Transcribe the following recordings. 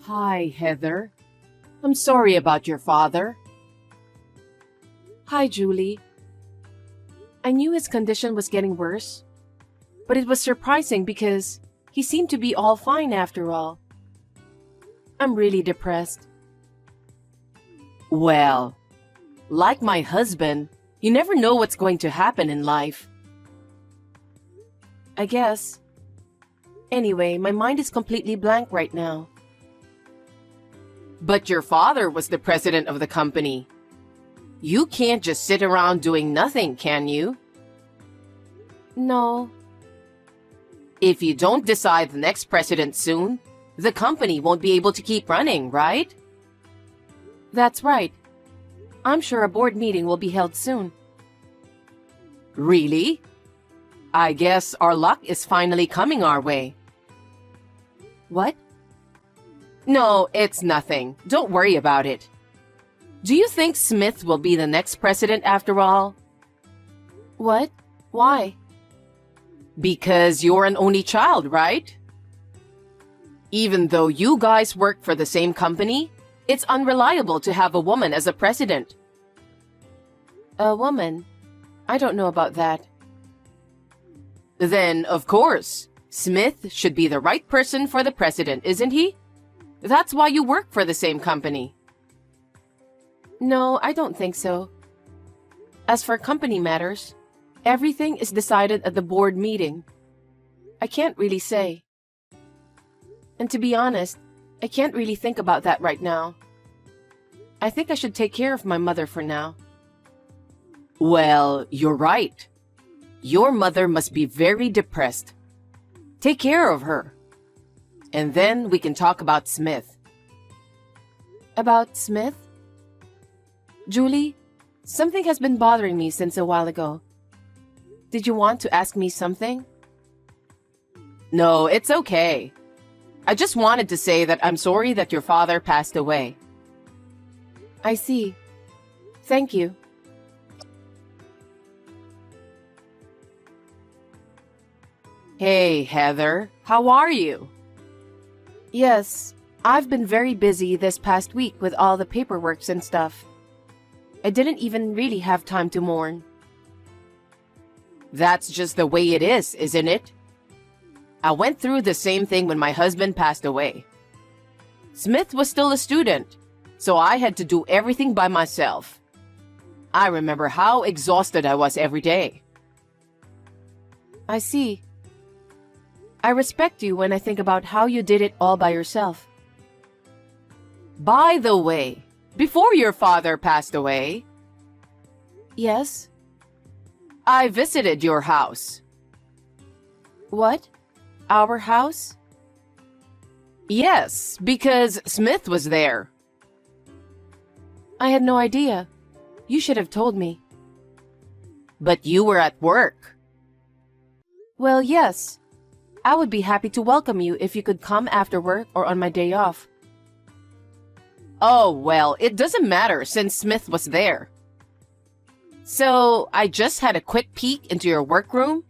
Hi, Heather. I'm sorry about your father. Hi, Julie. I knew his condition was getting worse, but it was surprising because he seemed to be all fine after all. I'm really depressed. Well, like my husband, you never know what's going to happen in life. I guess. Anyway, my mind is completely blank right now. But your father was the president of the company. You can't just sit around doing nothing, can you? No. If you don't decide the next president soon, the company won't be able to keep running, right? That's right. I'm sure a board meeting will be held soon. Really? I guess our luck is finally coming our way. What? No, it's nothing. Don't worry about it. Do you think Smith will be the next president after all? What? Why? Because you're an only child, right? Even though you guys work for the same company, it's unreliable to have a woman as a president. A woman? I don't know about that. Then, of course, Smith should be the right person for the president, isn't he? That's why you work for the same company. No, I don't think so. As for company matters, everything is decided at the board meeting. I can't really say. And to be honest, I can't really think about that right now. I think I should take care of my mother for now. Well, you're right. Your mother must be very depressed. Take care of her. And then we can talk about Smith. About Smith? Julie, something has been bothering me since a while ago. Did you want to ask me something? No, it's okay. I just wanted to say that I'm sorry that your father passed away. I see. Thank you. Hey, Heather. How are you? Yes, I've been very busy this past week with all the paperwork and stuff. I didn't even really have time to mourn. That's just the way it is, isn't it? I went through the same thing when my husband passed away. Smith was still a student, so I had to do everything by myself. I remember how exhausted I was every day. I see. I respect you when I think about how you did it all by yourself. By the way, before your father passed away, Yes? I visited your house. What? Our house? Yes, because Smith was there. I had no idea. You should have told me. But you were at work. Well, yes. I would be happy to welcome you if you could come after work or on my day off. Oh, well, it doesn't matter since Smith was there. So, I just had a quick peek into your workroom.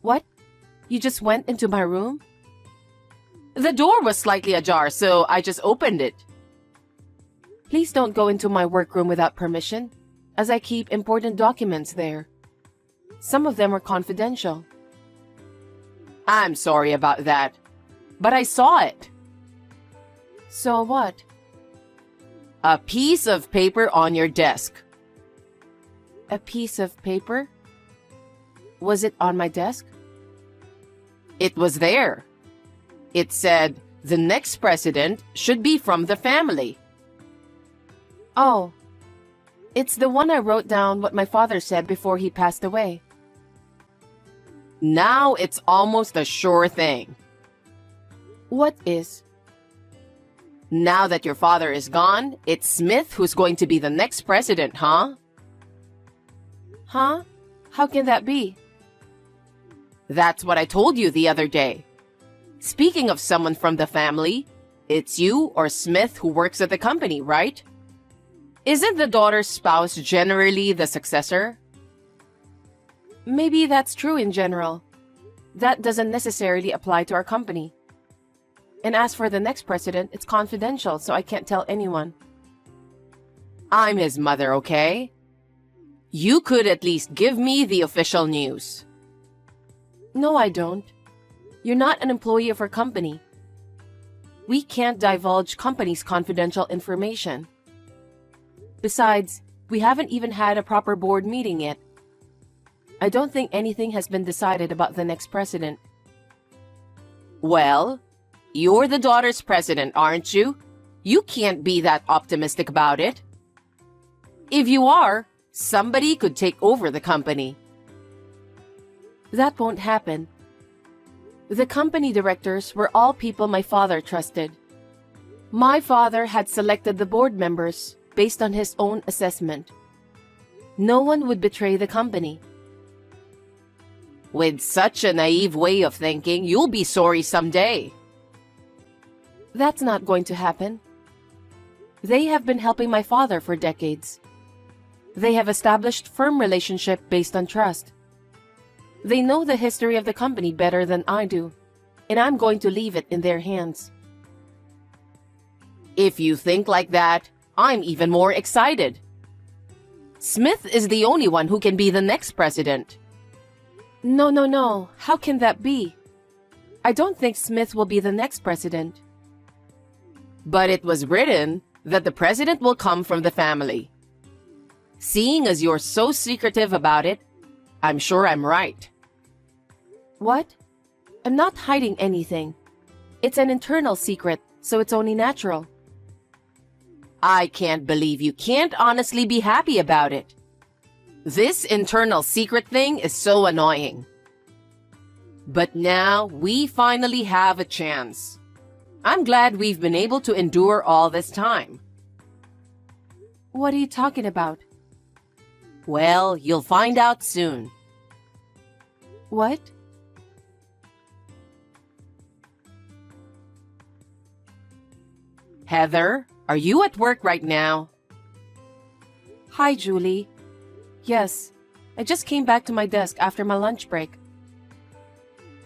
What? You just went into my room? The door was slightly ajar, so I just opened it. Please don't go into my workroom without permission, as I keep important documents there. Some of them are confidential. I'm sorry about that, but I saw it. So what? A piece of paper on your desk. A piece of paper? Was it on my desk? It was there. It said, the next president should be from the family. Oh. It's the one I wrote down what my father said before he passed away. Now it's almost a sure thing. What is? Now that your father is gone, it's Smith who's going to be the next president, huh? Huh? How can that be? That's what I told you the other day. Speaking of someone from the family, it's you or Smith who works at the company, right? Isn't the daughter's spouse generally the successor? Maybe that's true in general. That doesn't necessarily apply to our company. And as for the next president, it's confidential, so I can't tell anyone. I'm his mother, okay? You could at least give me the official news. No, I don't. You're not an employee of our company. We can't divulge company's confidential information. Besides, we haven't even had a proper board meeting yet. I don't think anything has been decided about the next president. Well, you're the daughter's president, aren't you? You can't be that optimistic about it. If you are, somebody could take over the company. That won't happen. The company directors were all people my father trusted. My father had selected the board members based on his own assessment. No one would betray the company. With such a naive way of thinking, you'll be sorry someday. That's not going to happen. They have been helping my father for decades. They have established firm relationship based on trust. They know the history of the company better than I do, and I'm going to leave it in their hands. If you think like that, I'm even more excited. Smith is the only one who can be the next president. No. How can that be? I don't think Smith will be the next president. But it was written that the president will come from the family. Seeing as you're so secretive about it, I'm sure I'm right. What? I'm not hiding anything. It's an internal secret, so it's only natural. I can't believe you can't honestly be happy about it. This internal secret thing is so annoying. But now we finally have a chance. I'm glad we've been able to endure all this time. What are you talking about? Well, you'll find out soon. What? Heather, are you at work right now? Hi, Julie. Yes, I just came back to my desk after my lunch break.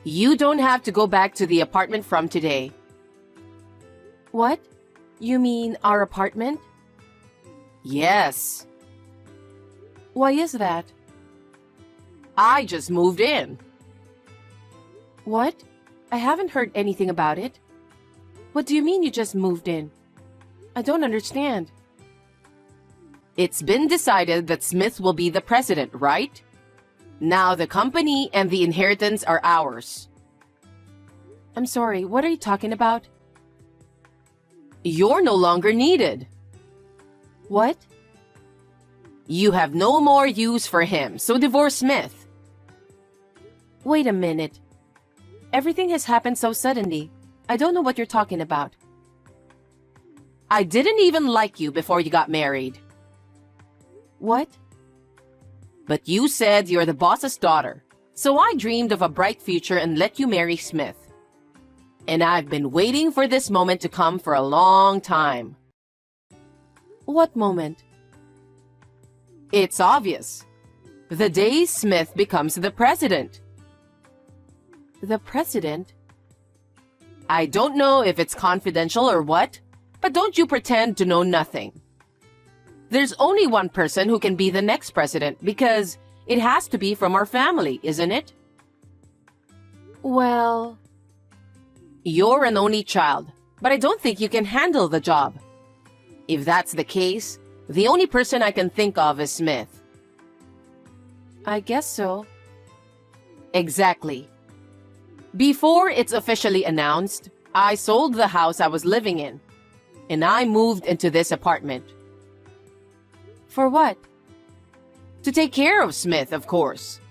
You don't have to go back to the apartment from today. What? You mean our apartment? Yes. Why is that? I just moved in. What? I haven't heard anything about it. What do you mean you just moved in? I don't understand. It's been decided that Smith will be the president, right? Now the company and the inheritance are ours. I'm sorry, what are you talking about? You're no longer needed. What? You have no more use for him, so divorce Smith. Wait a minute. Everything has happened so suddenly. I don't know what you're talking about. I didn't even like you before you got married. What? But you said you're the boss's daughter, so I dreamed of a bright future and let you marry Smith. And I've been waiting for this moment to come for a long time. What moment? It's obvious. The day Smith becomes the president. The president? I don't know if it's confidential or what, but don't you pretend to know nothing. There's only one person who can be the next president because it has to be from our family, isn't it? Well... You're an only child, but I don't think you can handle the job. If that's the case, the only person I can think of is Smith. I guess so. Exactly. Before it's officially announced, I sold the house I was living in, and I moved into this apartment. For what? To take care of Smith, of course.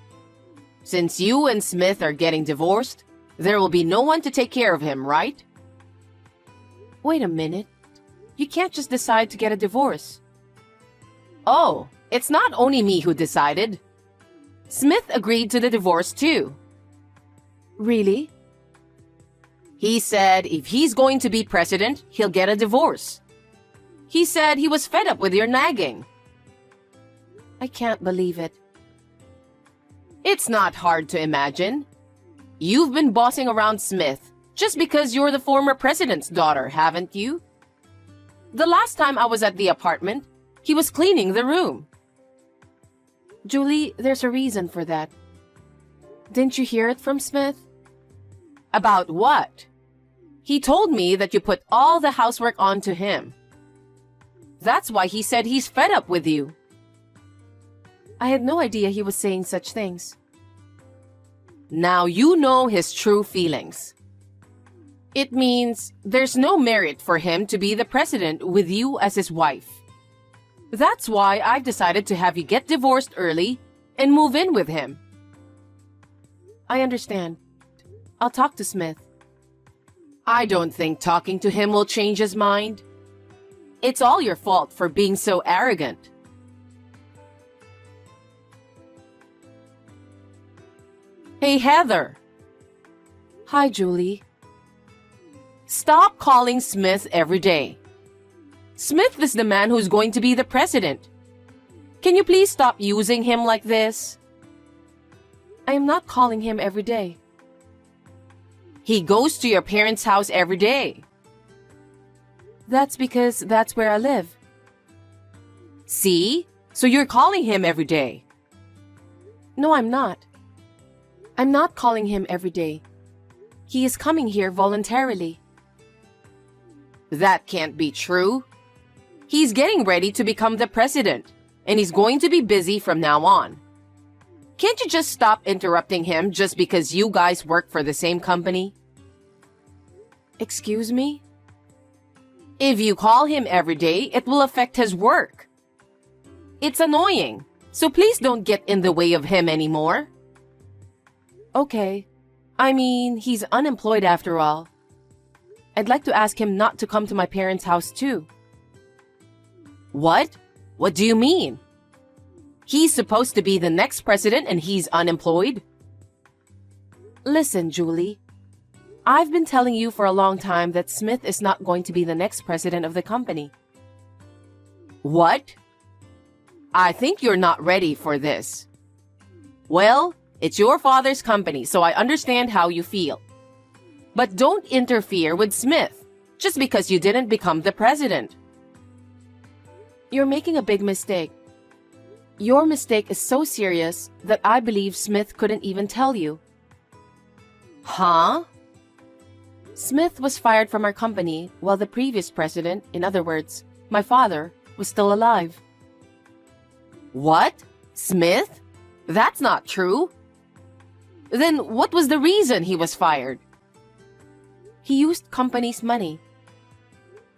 Since you and Smith are getting divorced, there will be no one to take care of him, right? Wait a minute. You can't just decide to get a divorce. Oh, it's not only me who decided. Smith agreed to the divorce too. Really? He said if he's going to be president, he'll get a divorce. He said he was fed up with your nagging. I can't believe it. It's not hard to imagine. You've been bossing around Smith, Just because you're the former president's daughter, haven't you? The last time I was at the apartment, he was cleaning the room. Julie, there's a reason for that. Didn't you hear it from Smith? About what? He told me that you put all the housework onto him. That's why he said he's fed up with you. I had no idea he was saying such things. Now you know his true feelings. It means there's no merit for him to be the president with you as his wife. That's why I've decided to have you get divorced early and move in with him. I understand. I'll talk to Smith. I don't think talking to him will change his mind. It's all your fault for being so arrogant. Hey, Heather. Hi, Julie. Stop calling Smith every day. Smith is the man who's going to be the president. Can you please stop using him like this? I am not calling him every day. He goes to your parents' house every day. That's because that's where I live. See? So you're calling him every day. No, I'm not. I'm not calling him every day. He is coming here voluntarily. That can't be true. He's getting ready to become the president, and he's going to be busy from now on. Can't you just stop interrupting him just because you guys work for the same company? Excuse me? If you call him every day, it will affect his work. It's annoying, so please don't get in the way of him anymore. Okay. I mean, he's unemployed after all. I'd like to ask him not to come to my parents' house too. What? What do you mean? He's supposed to be the next president and he's unemployed? Listen, Julie. I've been telling you for a long time that Smith is not going to be the next president of the company. What? I think you're not ready for this. Well, it's your father's company, so I understand how you feel. But don't interfere with Smith just because you didn't become the president. You're making a big mistake. Your mistake is so serious that I believe Smith couldn't even tell you. Huh? Smith was fired from our company while the previous president, in other words, my father, was still alive. What? Smith? That's not true. Then what was the reason he was fired? He used company's money.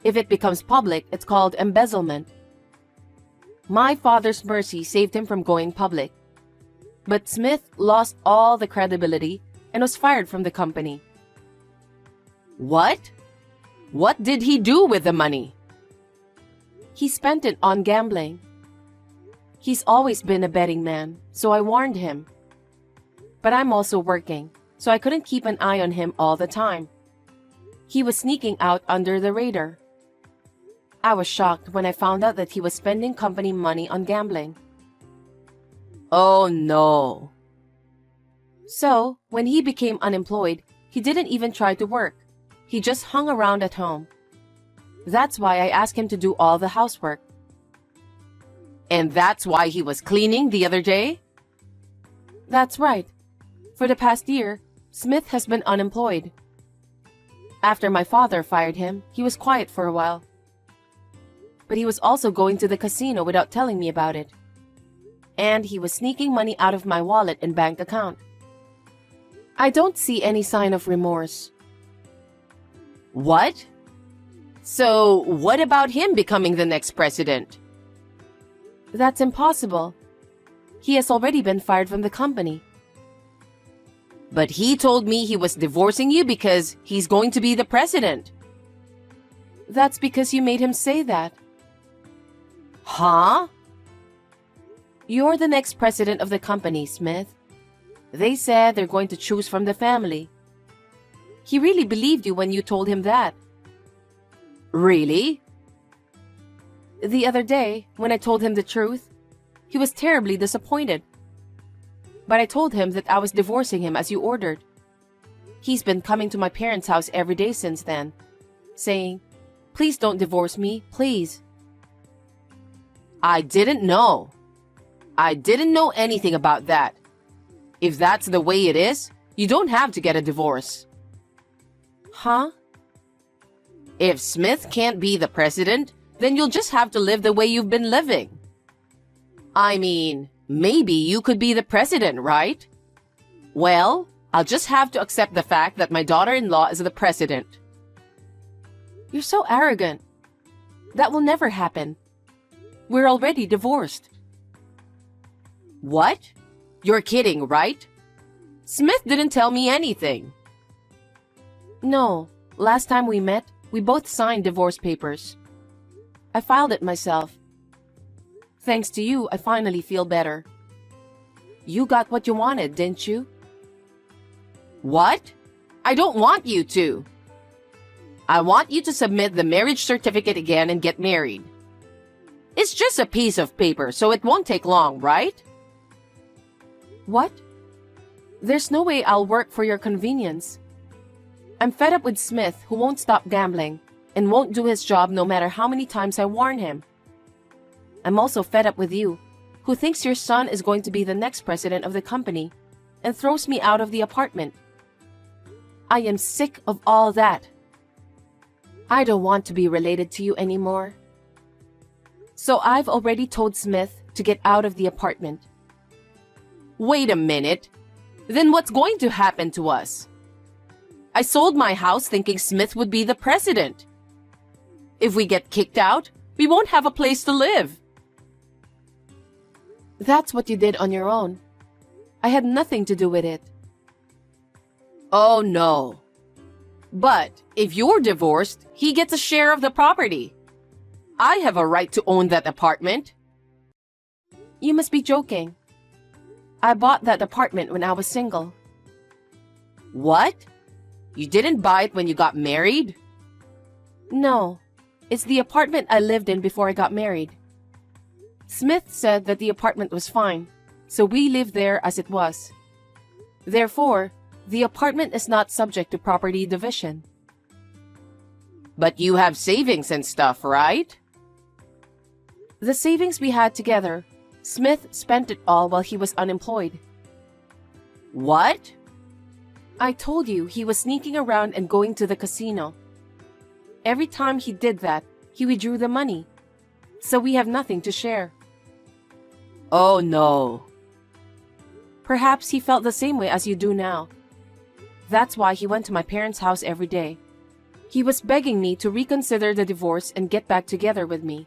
If it becomes public, it's called embezzlement. My father's mercy saved him from going public. But Smith lost all the credibility and was fired from the company. What? What did he do with the money? He spent it on gambling. He's always been a betting man, so I warned him. But I'm also working, so I couldn't keep an eye on him all the time. He was sneaking out under the radar. I was shocked when I found out that he was spending company money on gambling. Oh no. So, when he became unemployed, he didn't even try to work. He just hung around at home. That's why I asked him to do all the housework. And that's why he was cleaning the other day? That's right. For the past year, Smith has been unemployed. After my father fired him, he was quiet for a while. But he was also going to the casino without telling me about it. And he was sneaking money out of my wallet and bank account. I don't see any sign of remorse. What? So, what about him becoming the next president? That's impossible. He has already been fired from the company. But he told me he was divorcing you because he's going to be the president. That's because you made him say that. Huh? You're the next president of the company, Smith. They said they're going to choose from the family. He really believed you when you told him that. Really? The other day, when I told him the truth, he was terribly disappointed. But I told him that I was divorcing him as you ordered. He's been coming to my parents' house every day since then, saying, "Please don't divorce me, please." I didn't know. I didn't know anything about that. If that's the way it is, you don't have to get a divorce. Huh? If Smith can't be the president, then you'll just have to live the way you've been living. I mean, maybe you could be the president, right? Well, I'll just have to accept the fact that my daughter-in-law is the president. You're so arrogant. That will never happen. We're already divorced. What? You're kidding, right? Smith didn't tell me anything. No, last time we met, we both signed divorce papers. I filed it myself. Thanks to you, I finally feel better. You got what you wanted, didn't you? What? I don't want you to. I want you to submit the marriage certificate again and get married. It's just a piece of paper, so it won't take long, right? What? There's no way I'll work for your convenience. I'm fed up with Smith, who won't stop gambling and won't do his job no matter how many times I warn him. I'm also fed up with you, who thinks your son is going to be the next president of the company and throws me out of the apartment. I am sick of all that. I don't want to be related to you anymore. So I've already told Smith to get out of the apartment. Wait a minute. Then what's going to happen to us? I sold my house thinking Smith would be the president. If we get kicked out, we won't have a place to live. That's what you did on your own. I had nothing to do with it. Oh no. But if you're divorced, he gets a share of the property. I have a right to own that apartment. You must be joking. I bought that apartment when I was single. What? You didn't buy it when you got married? No, it's the apartment I lived in before I got married. Smith said that the apartment was fine, so we lived there as it was. Therefore, the apartment is not subject to property division. But you have savings and stuff, right? The savings we had together, Smith spent it all while he was unemployed. What? I told you he was sneaking around and going to the casino. Every time he did that, he withdrew the money. So we have nothing to share. Oh no. Perhaps he felt the same way as you do now. That's why he went to my parents' house every day. He was begging me to reconsider the divorce and get back together with me.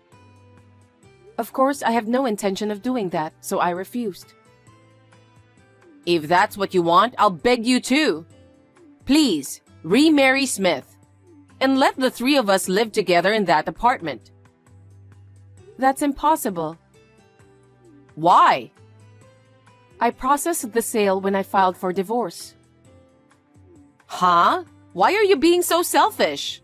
Of course, I have no intention of doing that, so I refused. If that's what you want, I'll beg you to. Please, remarry Smith. And let the three of us live together in that apartment. That's impossible. Why? I processed the sale when I filed for divorce. Huh? Why are you being so selfish?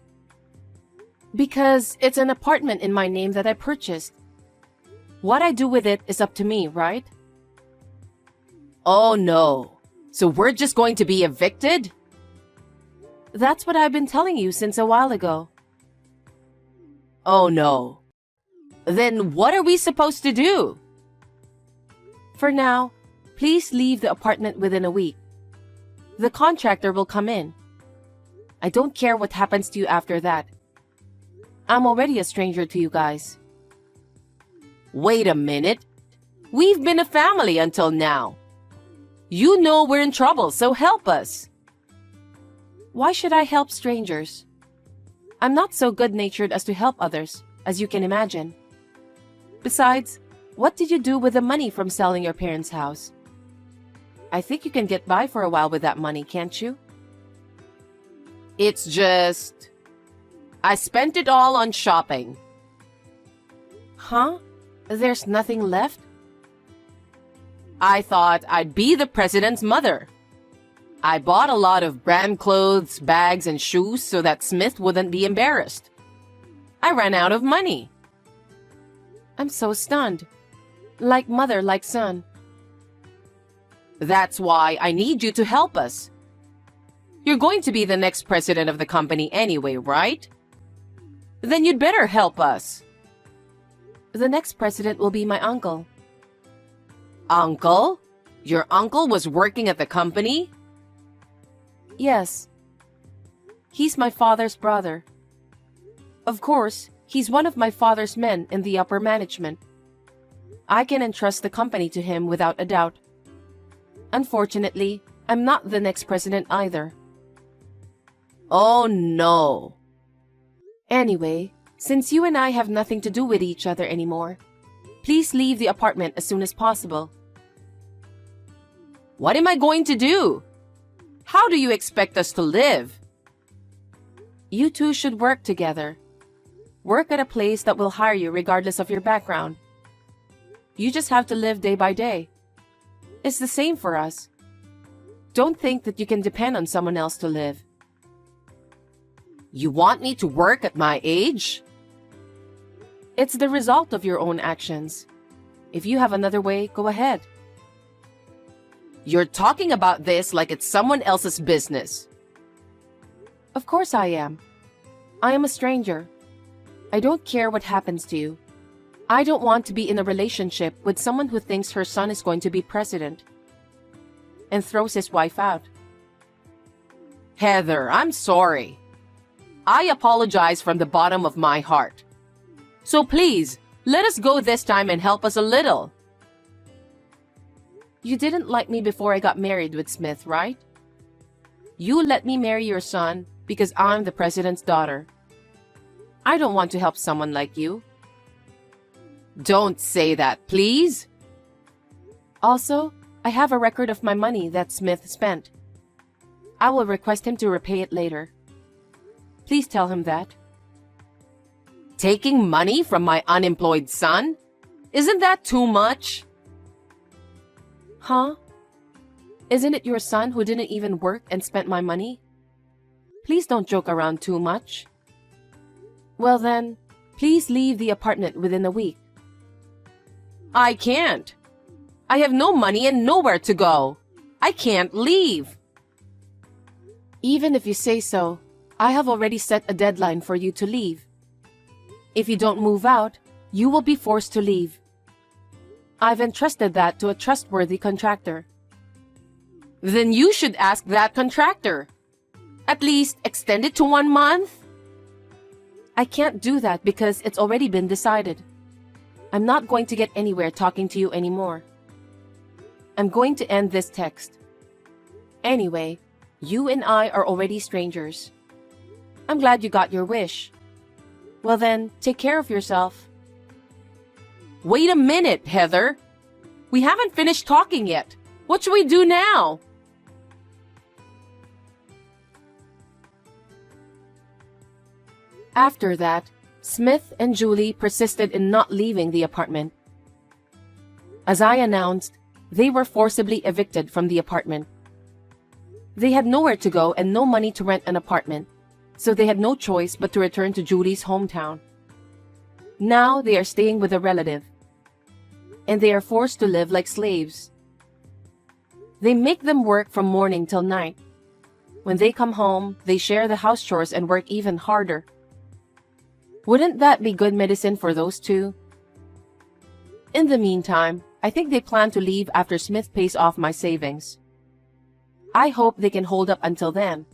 Because it's an apartment in my name that I purchased. What I do with it is up to me, right? Oh no. So we're just going to be evicted? That's what I've been telling you since a while ago. Oh no. Then what are we supposed to do? For now, please leave the apartment within a week. The contractor will come in. I don't care what happens to you after that. I'm already a stranger to you guys. Wait a minute. We've been a family until now. You know we're in trouble, so help us. Why should I help strangers? I'm not so good-natured as to help others, as you can imagine. Besides, what did you do with the money from selling your parents' house? I think you can get by for a while with that money, can't you? It's just... I spent it all on shopping. Huh? There's nothing left? I thought I'd be the president's mother. I bought a lot of brand clothes, bags, and shoes so that Smith wouldn't be embarrassed. I ran out of money. I'm so stunned. Like mother, like son. That's why I need you to help us. You're going to be the next president of the company anyway, right? Then you'd better help us. The next president will be my uncle. Uncle? Your uncle was working at the company? Yes. He's my father's brother. Of course, he's one of my father's men in the upper management. I can entrust the company to him without a doubt. Unfortunately, I'm not the next president either. Oh no. Anyway, since you and I have nothing to do with each other anymore, please leave the apartment as soon as possible. What am I going to do? How do you expect us to live? You two should work together. Work at a place that will hire you regardless of your background. You just have to live day by day. It's the same for us. Don't think that you can depend on someone else to live. You want me to work at my age? It's the result of your own actions. If you have another way, go ahead. You're talking about this like it's someone else's business. Of course I am. I am a stranger. I don't care what happens to you. I don't want to be in a relationship with someone who thinks her son is going to be president and throws his wife out. Heather, I'm sorry. I apologize from the bottom of my heart. So please, let us go this time and help us a little. You didn't like me before I got married with Smith, right? You let me marry your son because I'm the president's daughter. I don't want to help someone like you. Don't say that, please. Also, I have a record of my money that Smith spent. I will request him to repay it later. Please tell him that. Taking money from my unemployed son? Isn't that too much? Huh? Isn't it your son who didn't even work and spent my money? Please don't joke around too much. Well then, please leave the apartment within a week. I can't. I have no money and nowhere to go. I can't leave. Even if you say so, I have already set a deadline for you to leave. If you don't move out, you will be forced to leave. I've entrusted that to a trustworthy contractor. Then you should ask that contractor. At least extend it to 1 month. I can't do that because it's already been decided. I'm not going to get anywhere talking to you anymore. I'm going to end this text. Anyway, you and I are already strangers. I'm glad you got your wish. Well then, take care of yourself. Wait a minute, Heather. We haven't finished talking yet. What should we do now? After that, Smith and Julie persisted in not leaving the apartment. As I announced, they were forcibly evicted from the apartment. They had nowhere to go and no money to rent an apartment, so they had no choice but to return to Julie's hometown. Now they are staying with a relative, and they are forced to live like slaves. They make them work from morning till night. When they come home, they share the house chores and work even harder. Wouldn't that be good medicine for those two? In the meantime, I think they plan to leave after Smith pays off my savings. I hope they can hold up until then.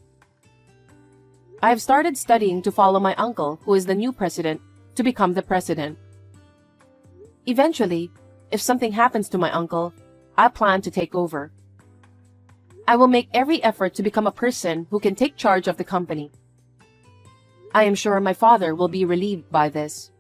I have started studying to follow my uncle, who is the new president, to become the president. Eventually, if something happens to my uncle, I plan to take over. I will make every effort to become a person who can take charge of the company. I am sure my father will be relieved by this.